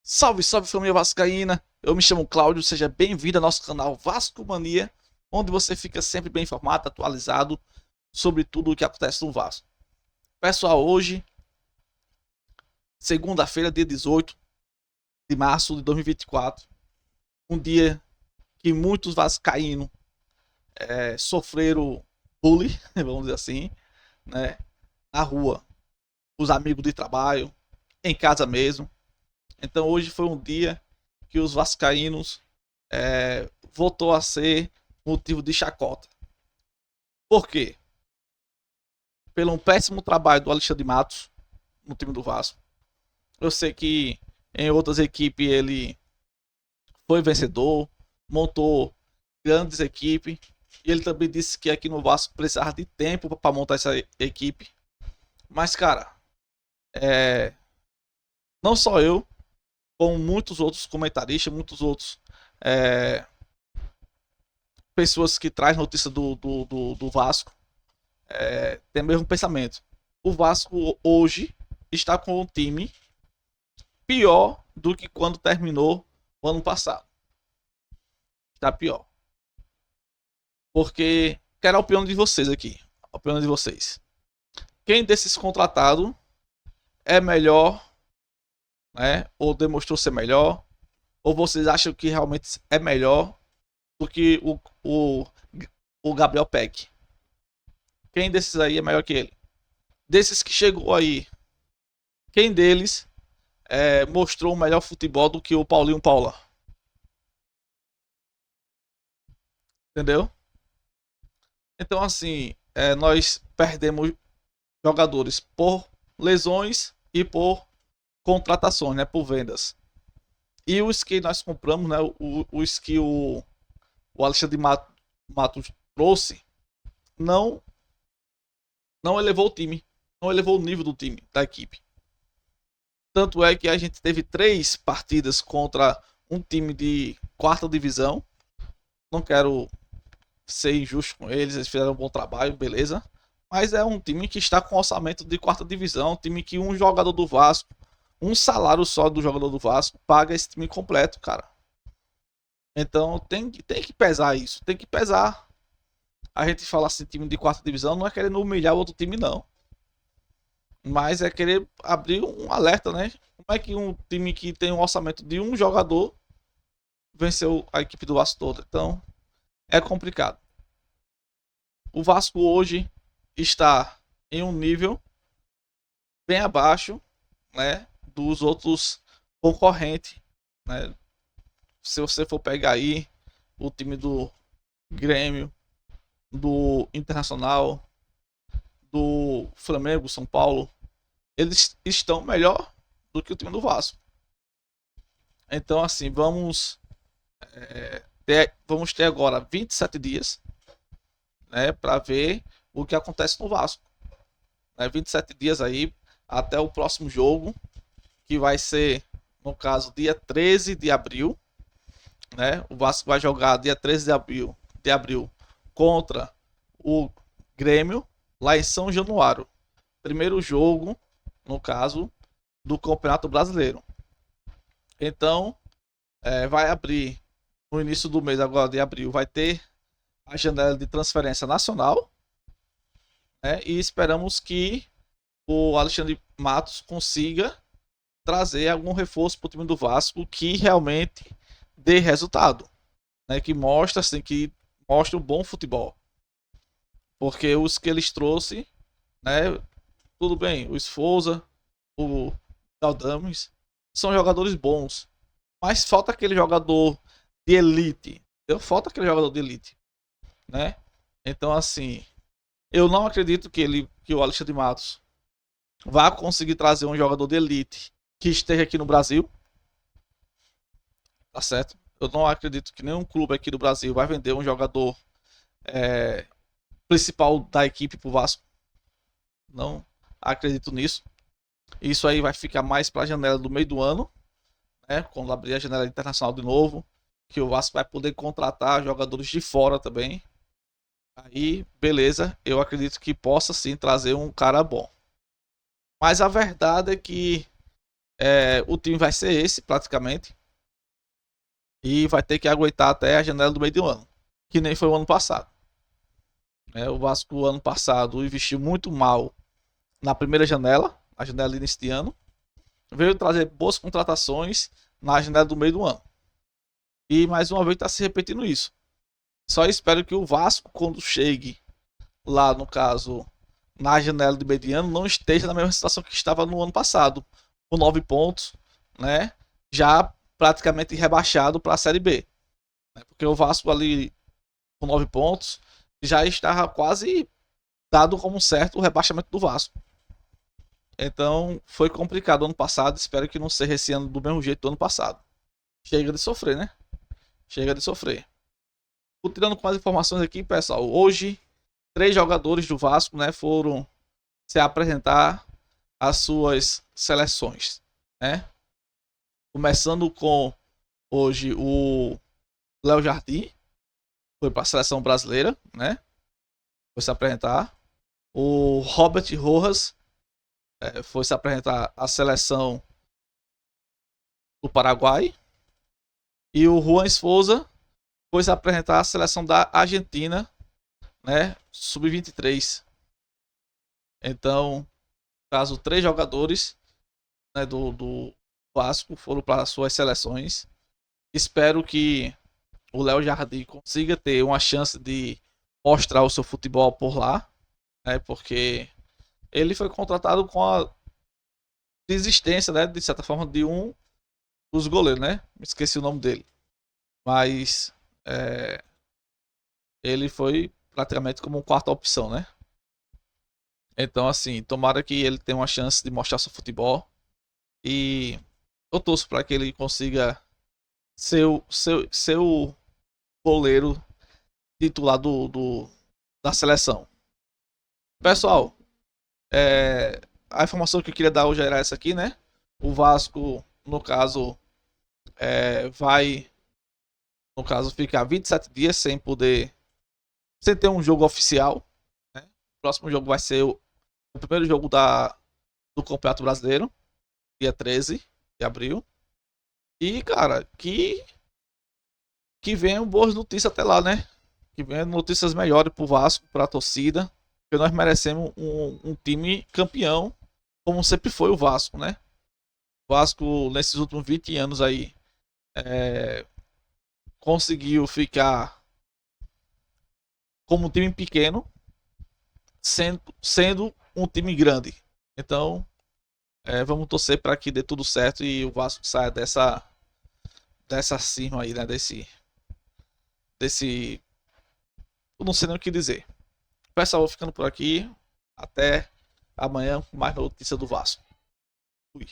Salve, salve família vascaína! Eu me chamo Cláudio, seja bem-vindo ao nosso canal Vasco Mania, onde você fica sempre bem informado, atualizado sobre tudo o que acontece no Vasco. Pessoal, hoje, segunda-feira, dia 18 de março de 2024, um dia que muitos vascaínos sofreram bullying, vamos dizer assim, né, na rua, os amigos de trabalho, em casa mesmo. Então hoje foi um dia que os vascaínos voltou a ser motivo de chacota. Por quê? Pelo um péssimo trabalho do Alexandre Matos no time do Vasco. Eu sei que em outras equipes ele foi vencedor, montou grandes equipes. E ele também disse que aqui no Vasco precisava de tempo para montar essa equipe. Mas, cara, não só eu, como muitos outros comentaristas, muitos outros é, pessoas que trazem notícia do Vasco, tem o mesmo pensamento. O Vasco hoje está com um time pior do que quando terminou o ano passado. Está pior. Porque quero a opinião de vocês aqui. A opinião de vocês. Quem desses contratados é melhor, né? Ou demonstrou ser melhor? Ou vocês acham que realmente é melhor do que o Gabriel Peck? Quem desses aí é melhor que ele? Desses que chegou aí, quem deles mostrou o melhor futebol do que o Paulinho Paula? Entendeu? Então, assim, nós perdemos jogadores por lesões e por contratações, né? Por vendas. E os que nós compramos, né? Os que o Alexandre Matos trouxe, não, não elevou o time. Não elevou o nível do time, da equipe. Tanto é que a gente teve 3 partidas contra um time de quarta divisão. Não quero ser injusto com eles, eles fizeram um bom trabalho, beleza. Mas é um time que está com orçamento de quarta divisão, um time que um jogador do Vasco, um salário só do jogador do Vasco, paga esse time completo, cara. Então tem que pesar isso, tem que pesar. A gente fala assim, time de quarta divisão, não é querendo humilhar o outro time, não. Mas é querer abrir um alerta, né? Como é que um time que tem um orçamento de um jogador venceu a equipe do Vasco toda? Então, é complicado. O Vasco hoje está em um nível bem abaixo, né, dos outros concorrentes, né? Se você for pegar aí o time do Grêmio, do Internacional, do Flamengo, São Paulo, eles estão melhor do que o time do Vasco. Então, assim, vamos ter agora 27 dias, né, para ver o que acontece no Vasco. 27 dias aí até o próximo jogo, que vai ser, no caso, dia 13 de abril. Né? O Vasco vai jogar dia 13 de abril contra o Grêmio, lá em São Januário. Primeiro jogo, no caso, do Campeonato Brasileiro. Então, vai abrir no início do mês agora de abril, vai ter a janela de transferência nacional, né? E esperamos que o Alexandre Matos consiga trazer algum reforço para o time do Vasco que realmente dê resultado, né? Que mostra assim, que mostra um bom futebol, porque os que eles trouxe, né? Tudo bem, o Esforza, o Galdames são jogadores bons, mas falta aquele jogador de elite, falta aquele jogador de elite, né? Então assim, eu não acredito que o Alexandre Matos vá conseguir trazer um jogador de elite que esteja aqui no Brasil, tá certo? Eu não acredito que nenhum clube aqui do Brasil vai vender um jogador é, principal da equipe pro Vasco. Não acredito nisso. Isso aí vai ficar mais para a janela do meio do ano, né? Quando abrir a janela internacional de novo, que o Vasco vai poder contratar jogadores de fora também. Aí, beleza, eu acredito que possa sim trazer um cara bom. Mas a verdade é que O time vai ser esse, praticamente. E vai ter que aguentar até a janela do meio do ano. Que nem foi o ano passado. O Vasco, ano passado, investiu muito mal na primeira janela, a janela de início de ano. Veio trazer boas contratações na janela do meio do ano. E mais uma vez está se repetindo isso. Só espero que o Vasco, quando chegue lá, no caso, na janela de meio de ano, não esteja na mesma situação que estava no ano passado, com 9 pontos, né? Já praticamente rebaixado para a Série B. Porque o Vasco ali, com 9 pontos, já estava quase dado como certo o rebaixamento do Vasco. Então foi complicado ano passado. Espero que não seja esse ano do mesmo jeito do ano passado. Chega de sofrer, né? Chega de sofrer. Tirando com as informações aqui, pessoal. Hoje, 3 jogadores do Vasco, né, foram se apresentar às suas seleções, né? Começando com hoje o Léo Jardim, foi para a seleção brasileira, né? Foi se apresentar. O Robert Rojas foi se apresentar à seleção do Paraguai. E o Juan Esforza foi se apresentar à seleção da Argentina, né? Sub-23. Então, caso 3 jogadores, né, do Vasco foram para suas seleções. Espero que o Léo Jardim consiga ter uma chance de mostrar o seu futebol por lá, né? Porque ele foi contratado com a desistência, né, de certa forma, de um dos goleiros, né? Esqueci o nome dele. Mas ele foi praticamente como uma quarta opção, né? Então, assim, tomara que ele tenha uma chance de mostrar seu futebol. E eu torço para que ele consiga ser o goleiro titular da seleção. Pessoal, a informação que eu queria dar hoje era essa aqui, né? O Vasco, no caso, vai, no caso, ficar 27 dias sem ter um jogo oficial. Né? O próximo jogo vai ser o primeiro jogo do Campeonato Brasileiro, dia 13 de abril. E, cara, que venham boas notícias até lá, né? Que venham notícias melhores pro Vasco, pra torcida. Porque nós merecemos um time campeão, como sempre foi o Vasco, né? O Vasco, nesses últimos 20 anos aí, conseguiu ficar como um time pequeno, sendo um time grande. Então, vamos torcer para que dê tudo certo e o Vasco saia dessa cima aí, né? Desse. Eu não sei nem o que dizer. Pessoal, vou ficando por aqui. Até amanhã com mais notícia do Vasco. Fui.